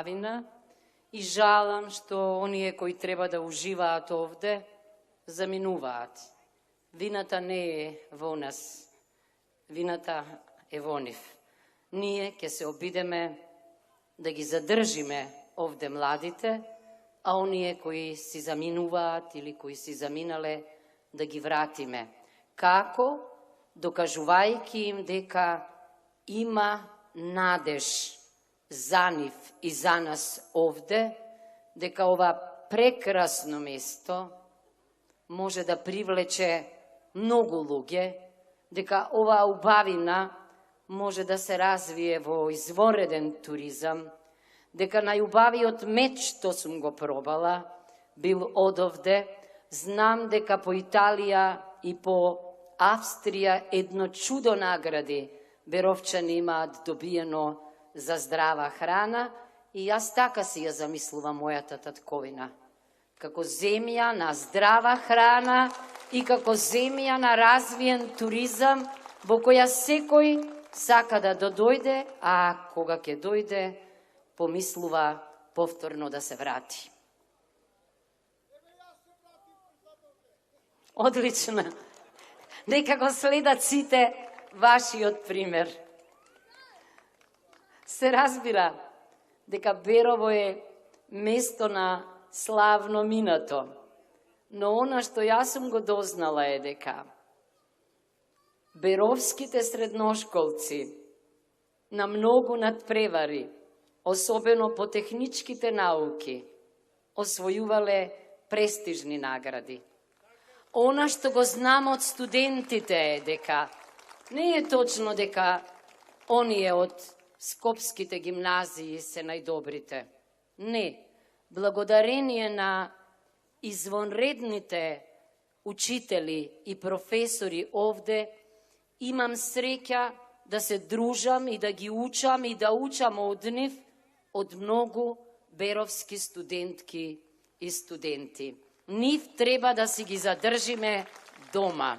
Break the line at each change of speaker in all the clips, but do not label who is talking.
Вина и жалам што оние кои треба да уживаат овде заминуваат. Вината не е во нас, вината е во нив. Ние ќе се обидеме да ги задржиме овде младите, а оние кои си заминуваат или кои си заминале да ги вратиме. Како? Докажувајќи им дека има надеж за нив и за нас овде, дека ова прекрасно место може да привлече многу луѓе, дека оваа убавина може да се развие во извореден туризам, дека најубавиот меч што сум го пробала бил одовде. Знам дека по Италија и по Австрија едно чудо награди Беровчани имаат добиено за здрава храна и јас така си ја замислувам мојата татковина. Како земја на здрава храна и како земја на развиен туризам во која секој сака да дојде, а кога ќе дојде, помислува повторно да се врати. Одлично. Нека го следат сите вашиот пример. Се разбира дека Берово е место на славно минато, но она што јас сум го дознала е дека беровските средношколци на многу надпревари, особено по техничките науки, освојувале престижни награди. Она што го знам од студентите е дека не е точно дека оние од скопските гимназии се најдобрите. Не, благодарение на извонредните учители и професори овде, имам среќа да се дружам и да ги учам и да учам од нив, од многу беровски студентки и студенти. Нив треба да си ги задржиме дома.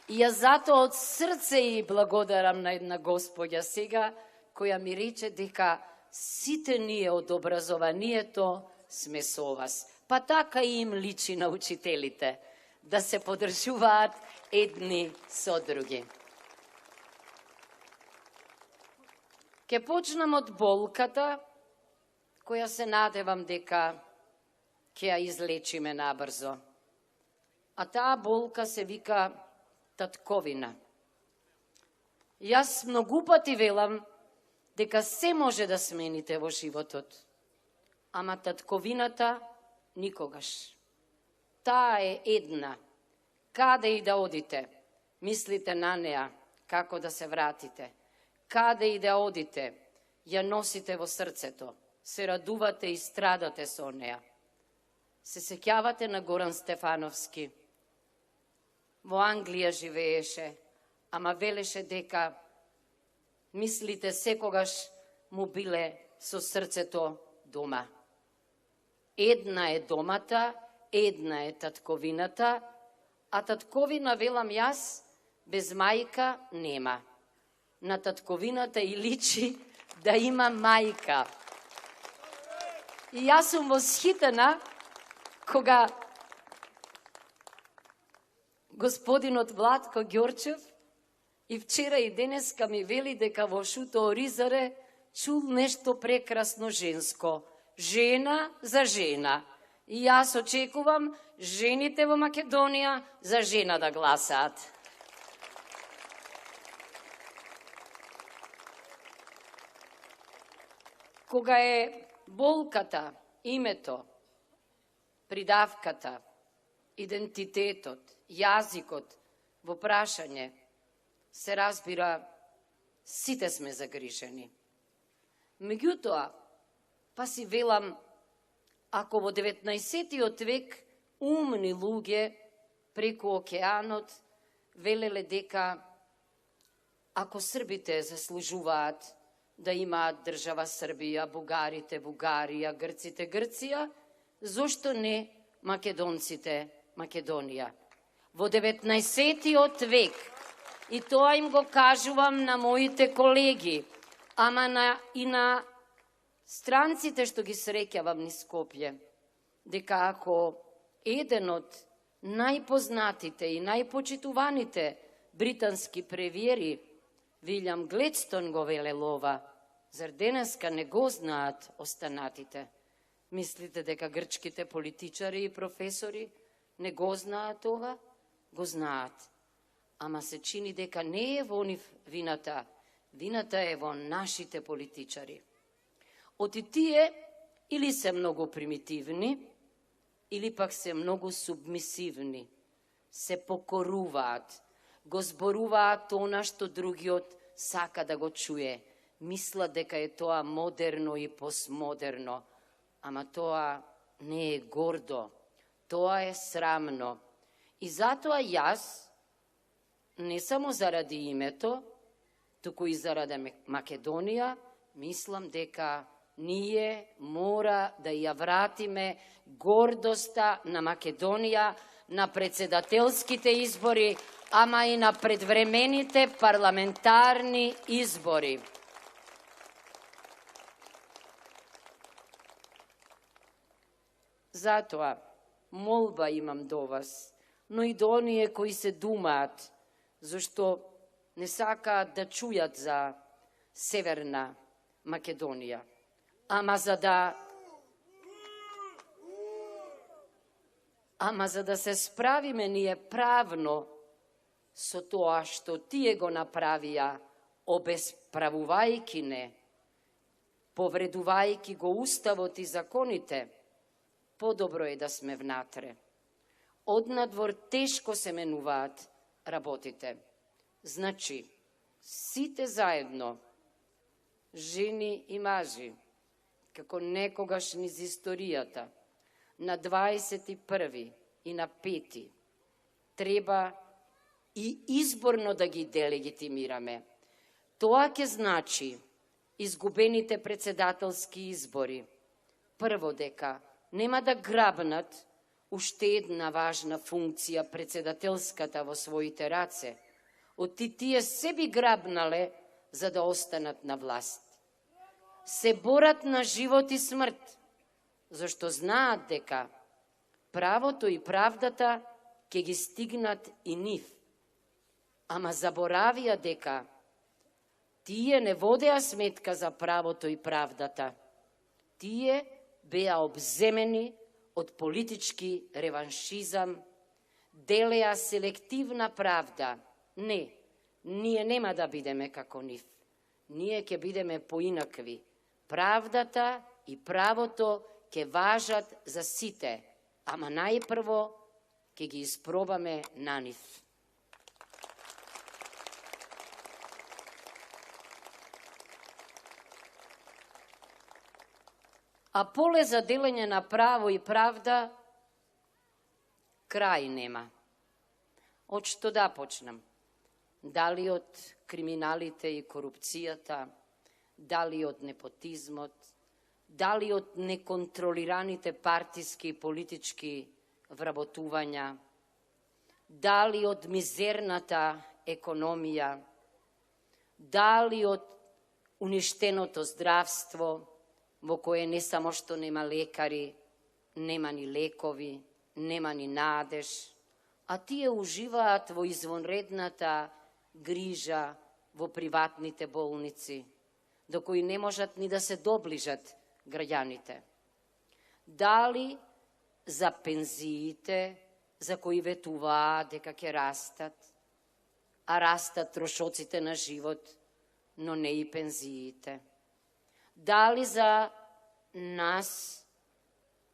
И јас затоа од срце и благодарам на една господја сега, која ми рече дека сите ние од образованието сме со вас. Па така и им личи на учителите, да се подржуваат едни со други. Ке почнам од болката, која се надевам дека ќе ја излечиме набрзо. А таа болка се вика татковина. Јас многу пати велам дека се може да смените во животот, ама татковината никогаш. Таа е една. Каде и да одите, мислите на неа, како да се вратите. Каде и да одите, ја носите во срцето, се радувате и страдате со неа. Се сеќавате на Горан Стефановски. Во Англија живееше, ама велеше дека мислите секогаш му биле со срцето дома. Една е домата, една е татковината, а татковина, велам јас, без мајка нема. На татковината и личи да има мајка. И јас сум восхитена кога господинот Владко Ѓорчев и вчера и денеска ми вели дека во Шуто Оризаре чул нешто прекрасно женско. Жена за жена. И јас очекувам жените во Македонија за жена да гласаат. Кога е болката, името, придавката, идентитетот, јазикот во прашање, се разбира, сите сме загрижени. Меѓутоа, па си велам, ако во 19. век умни луѓе преку океанот велеле дека ако србите заслужуваат да имаат држава Србија, бугарите Бугарија, грците Грција, зошто не македонците Македонија? Во 19. век, и тоа им го кажувам на моите колеги, ама и на Странците што ги среќавам низ Скопје, дека ако еден од најпознатите и најпочитуваните британски премиери, Вилјам Гледстон, го велел ова, зар денеска не го знаат останатите? Мислите дека грчките политичари и професори не го знаат ова? Го знаат. Ама се чини дека не е во нив вината. Вината е во нашите политичари. Оти тие или се многу примитивни, или пак се многу субмисивни. Се покоруваат, го зборуваат она што другиот сака да го чуе. Мислат дека е тоа модерно и постмодерно, ама тоа не е гордо, тоа е срамно. И затоа јас, не само заради името, туку и заради Македонија, мислам дека ние мора да ја вратиме гордоста на Македонија на председателските избори, ама и на предвремените парламентарни избори. Затоа, молба имам до вас, но и до оние кои се думаат, зашто не сакаат да чујат за Северна Македонија. Ама за да се справиме ние правно со тоа што тие го направија, обесправувајќи не, повредувајќи го уставот и законите, подобро е да сме внатре. Однадвор тешко се менуваат работите. Значи, сите заедно, жени и мажи, како некогаш низ историјата, на 21 и на 5 треба и изборно да ги делегитимираме. Тоа ќе значи изгубените председателски избори. Прво дека нема да грабнат уште една важна функција председателската во своите раце. Од тие се би грабнале за да останат на власт. Се борат на живот и смрт, зашто знаат дека правото и правдата ќе ги стигнат и нив. Ама заборавија дека тие не водеа сметка за правото и правдата. Тие беа обземени од политички реваншизам, делеа селективна правда. Не, ние нема да бидеме како нив. Ние ќе бидеме поинакви. Правдата и правото ќе важат за сите, ама најпрво ќе ги испробаме на нив. А поле за делење на право и правда крај нема. Од што да почнам? Дали од криминалите и корупцијата, дали од непотизмот, дали од неконтролираните партиски и политички вработувања, дали од мизерната економија, дали од уништеното здравство, во кое не само што нема лекари, нема ни лекови, нема ни надеж, а тие уживаат во извонредната грижа во приватните болници, до кои не можат ни да се доближат граѓаните. Дали за пензиите, за кои ветуваат дека ќе растат, а растат трошоците на живот, но не и пензиите. Дали за нас,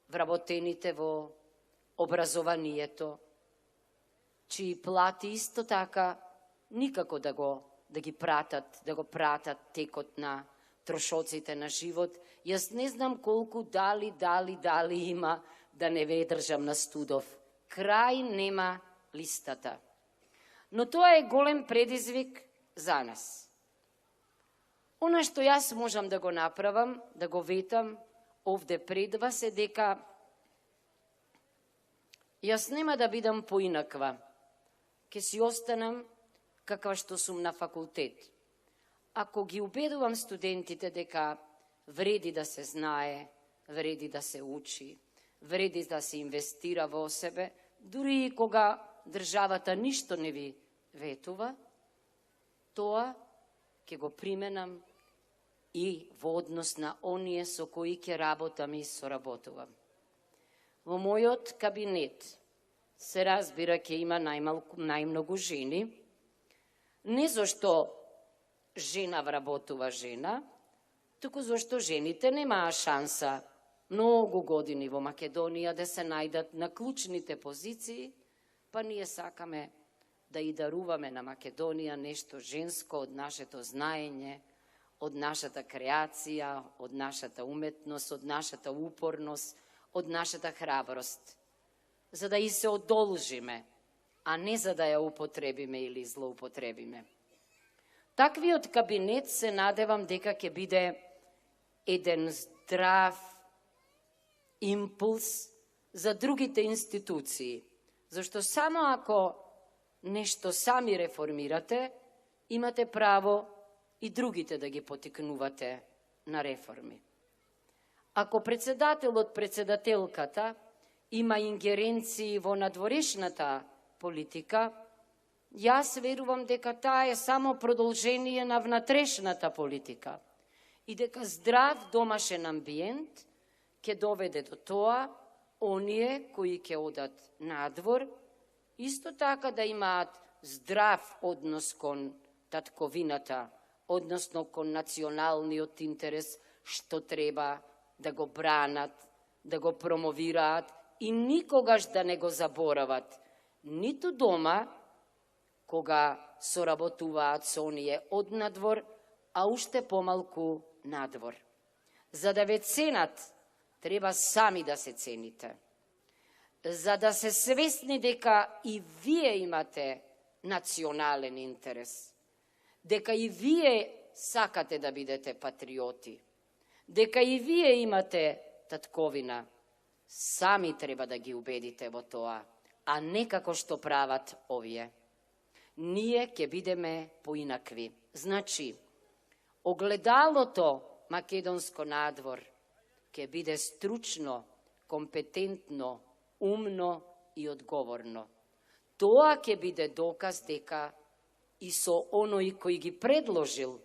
вработените во образованието, чии плати исто така никако да ги пратат, да го пратат текот на трошоците на живот. Јас не знам колку дали има, да не ве држам на студов. Крај нема листата. Но тоа е голем предизвик за нас. Она што јас можам да го направам, да го ветам овде пред вас е дека јас нема да бидам поинаква. Ке си останам каква што сум на факултет. Ако ги убедувам студентите дека вреди да се знае, вреди да се учи, вреди да се инвестира во себе, дури и кога државата ништо не ви ветува, тоа ќе го применам и во однос на оние со кои ќе работам и соработувам. Во мојот кабинет се разбира ќе има најмногу жени, не зашто жена вработува жена, туку зашто жените немаа шанса многу години во Македонија да се најдат на клучните позиции, па ние сакаме да и даруваме на Македонија нешто женско од нашето знаење, од нашата креација, од нашата уметност, од нашата упорност, од нашата храброст, за да и се одолжиме, а не за да ја употребиме или злоупотребиме. Таквиот кабинет се надевам дека ќе биде еден здрав импулс за другите институции, зашто само ако нешто сами реформирате, имате право и другите да ги потикнувате на реформи. Ако председателката има ингеренции во надворешната политика, јас верувам дека таа е само продолжение на внатрешната политика и дека здрав домашен амбиент ќе доведе до тоа оние кои ќе одат надвор, исто така да имаат здрав однос кон татковината, односно кон националниот интерес, што треба да го бранат, да го промовираат и никогаш да не го заборават, ниту дома, кога соработуваат со оние од надвор, а уште помалку надвор. За да ве ценат, треба сами да се цените. За да се свесни дека и вие имате национален интерес, дека и вие сакате да бидете патриоти, дека и вие имате татковина, сами треба да ги убедите во тоа, а не како што прават овие. Ние ќе бидеме поинакви. Значи, огледалото македонско надвор ќе биде стручно, компетентно, умно и одговорно. Тоа ќе биде доказ дека и со оној кој ги предложил,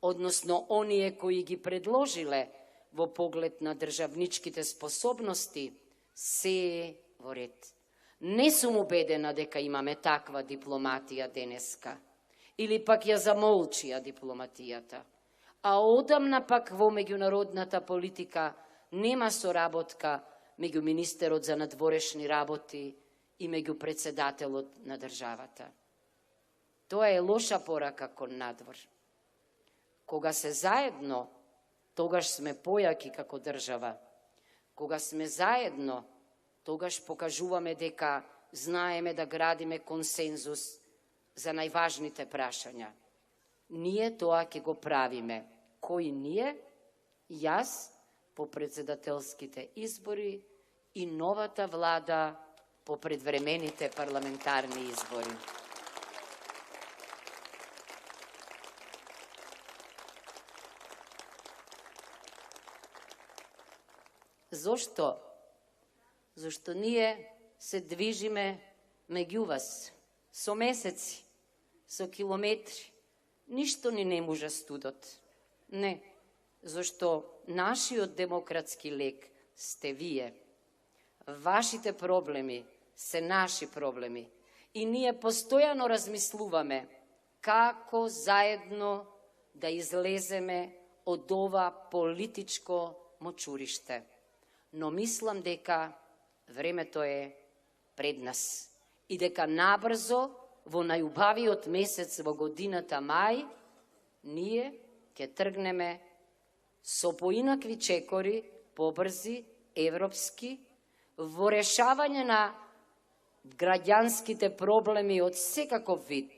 односно оние кои ги предложиле во поглед на државничките способности, се е во ред. Не сум убедена дека имаме таква дипломатија денеска, или пак ја замолчија дипломатијата. А одамна пак во меѓународната политика нема соработка меѓу министерот за надворешни работи и меѓу председателот на државата. Тоа е лоша порака кон надвор. Кога се заедно, тогаш сме појаки како држава. Кога сме заедно, тогаш покажуваме дека знаеме да градиме консензус за најважните прашања. Ние тоа ќе го правиме. Кои ние? Јас по председателските избори и новата влада по предвремените парламентарни избори. Зошто? Зашто ние се движиме меѓу вас со месеци, со километри. Ништо ни не може студот. Не, зашто нашиот демократски лек сте вие. Вашите проблеми се наши проблеми. И ние постојано размислуваме како заедно да излеземе од ова политичко мочуриште. Но мислам дека времето е пред нас и дека набрзо во најубавиот месец во годината мај ние ќе тргнеме со поинакви чекори, побрзи, европски, во решавање на граѓанските проблеми од секаков вид,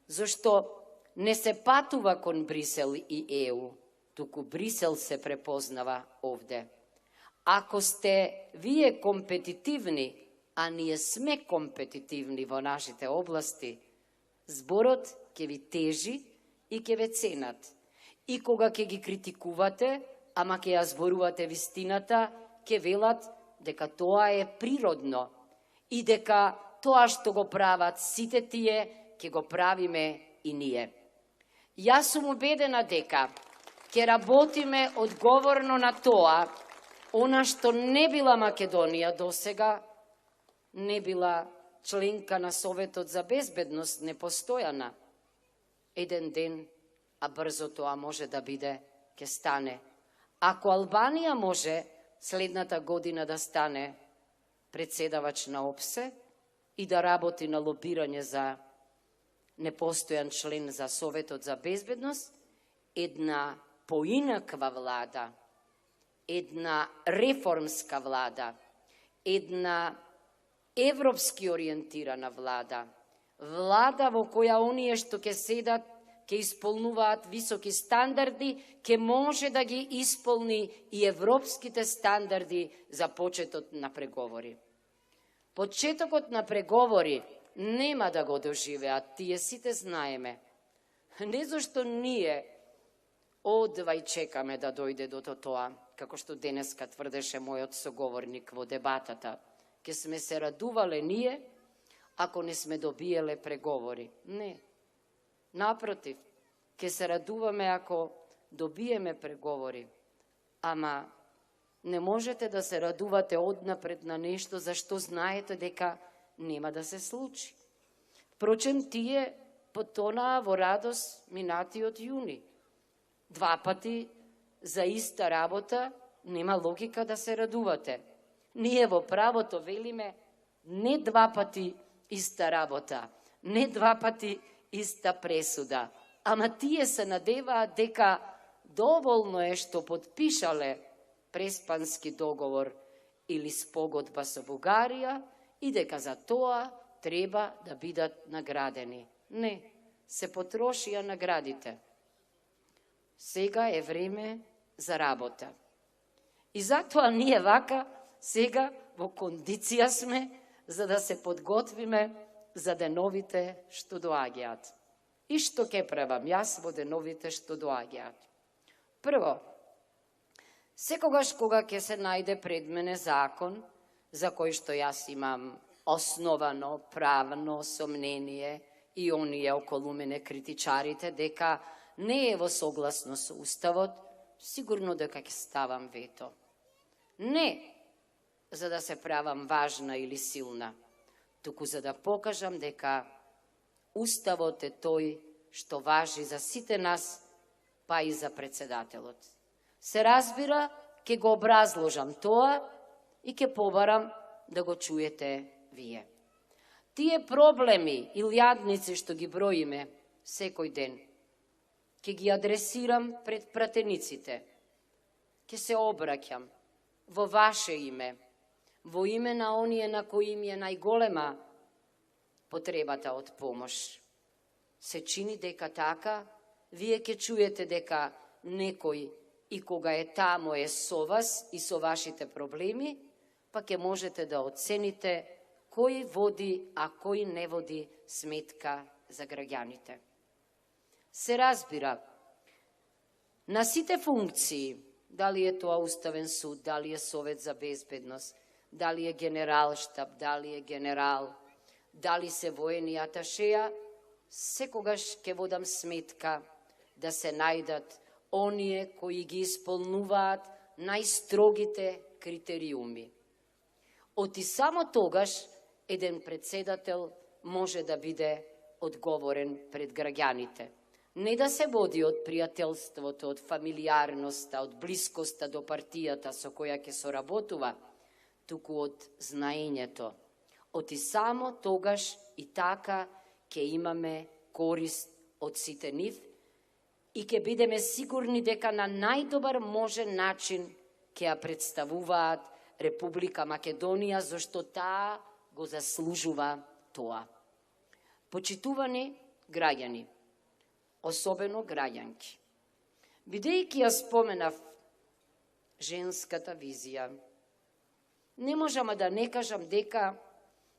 зашто не се патува кон Брисел и ЕУ, туку Брисел се препознава овде. Ако сте вие компетитивни, а ние сме компетитивни во нашите области, зборот ќе ви тежи и ќе ве ценат. И кога ќе ги критикувате, ама ќе ја зборувате вистината, ќе велат дека тоа е природно и дека тоа што го прават сите тие, ќе го правиме и ние. Јас сум убедена дека ќе работиме одговорно на тоа, она што не била Македонија досега, не била членка на Советот за безбедност, непостојана. Еден ден, а брзо тоа може да биде, ќе стане. Ако Албанија може следната година да стане председавач на ОПСЕ и да работи на лобирање за непостојан член за Советот за безбедност, една поинаква влада, една реформска влада, една европски ориентирана влада, влада во која оние што ќе седат, ќе исполнуваат високи стандарди, ќе може да ги исполни и европските стандарди за почетот на преговори. Почетокот на преговори нема да го доживеат, тие сите знаеме. Не зашто ние одвај чекаме да дојде до тоа, како што денеска тврдеше мојот соговорник во дебатата, ќе сме се радувале ние, ако не сме добиеле преговори. Не. Напротив, ќе се радуваме ако добиеме преговори, ама не можете да се радувате однапред на нешто зашто знаете дека нема да се случи. Впрочем, тие потонаа во радост минатиот јуни. 2 пати за иста работа нема логика да се радувате. Ние во правото велиме не 2 пати иста работа, не 2 пати иста пресуда, ама тие се надеваат дека доволно е што потпишале преспански договор или спогодба со Бугарија и дека за тоа треба да бидат наградени. Не, се потрошија наградите. Сега е време за работа. И затоа ние вака сега во кондиција сме за да се подготвиме за деновите што доаѓаат. И што ќе правам јас во деновите што доаѓаат? Прво, секогаш кога ќе се најде пред мене закон, за кој што јас имам основано правно сомнение и оние околу мене критичарите дека не е во согласно со Уставот, сигурно дека ќе ставам вето. Не за да се правам важна или силна, туку за да покажам дека Уставот е тој што важи за сите нас, па и за председателот. Се разбира, ќе го образложам тоа и ќе побарам да го чуете вие. Тие проблеми и илјадници што ги броиме секој ден, ќе ги адресирам пред пратениците. Ќе се обраќам во ваше име, во име на оние на кои им е најголема потребата од помош. Се чини дека така, вие ќе чуете дека некој и кога е тамо е со вас и со вашите проблеми, па ќе можете да оцените кој води, а кој не води сметка за граѓаните. Се разбира, на сите функции, дали е тоа Уставен суд, дали е Совет за безбедност, дали е генералштаб, дали е генерал, дали се воени аташеја, секогаш ќе водам сметка да се најдат оние кои ги исполнуваат најстрогите критериуми. Оти само тогаш еден председател може да биде одговорен пред граѓаните. Не да се води од пријателството, од фамилиарноста, од блискоста до партијата со која ќе соработува, туку од знаењето. Оти само тогаш и така ќе имаме корист од сите нив и ќе бидеме сигурни дека на најдобар можен начин ќе ја представуваат Република Македонија, зашто таа го заслужува тоа. Почитувани граѓани, особено граѓанки, бидејќи ја споменав женската визија, не можам да не кажам дека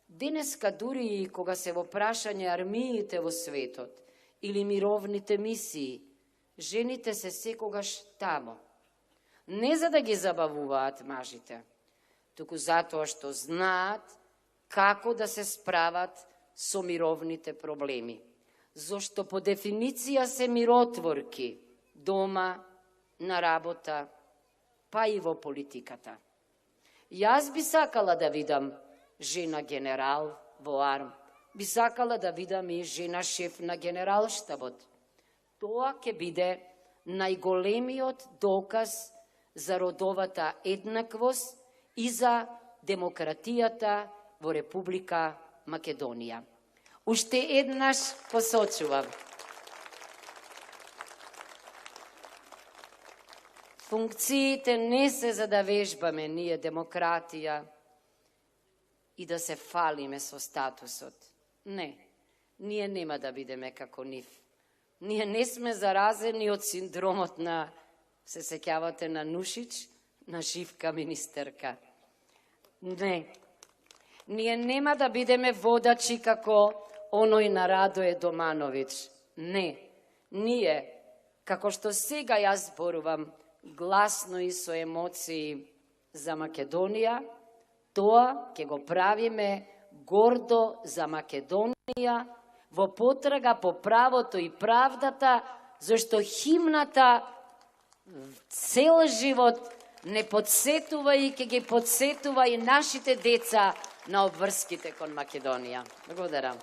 денеска дури и кога се во прашање армиите во светот или мировните мисии, жените се секогаш тамо. Не за да ги забавуваат мажите, туку затоа што знаат како да се справат со мировните проблеми. Зошто по дефиниција се миротворки дома, на работа, па и во политиката. Јас би сакала да видам жена генерал во АРМ, би сакала да видам и жена шеф на генералштабот. Тоа ќе биде најголемиот доказ за родовата еднаквост и за демократијата во Република Македонија. Уште еднаш посочувам. Функциите не се за да вежбаме ние демократија и да се фалиме со статусот. Не, ние нема да бидеме како нив. Ние не сме заразени од синдромот на, се сеќавате на Нушич, на Живка министерка. Не, ние нема да бидеме водачи како оној на Радој Домановиќ. Не, ние, како што сега јас зборувам, гласно и со емоции за Македонија, тоа ќе го правиме гордо за Македонија во потрага по правото и правдата, зашто химната цел живот не подсетува и ќе ги подсетува и нашите деца на обврските кон Македонија. Благодарам.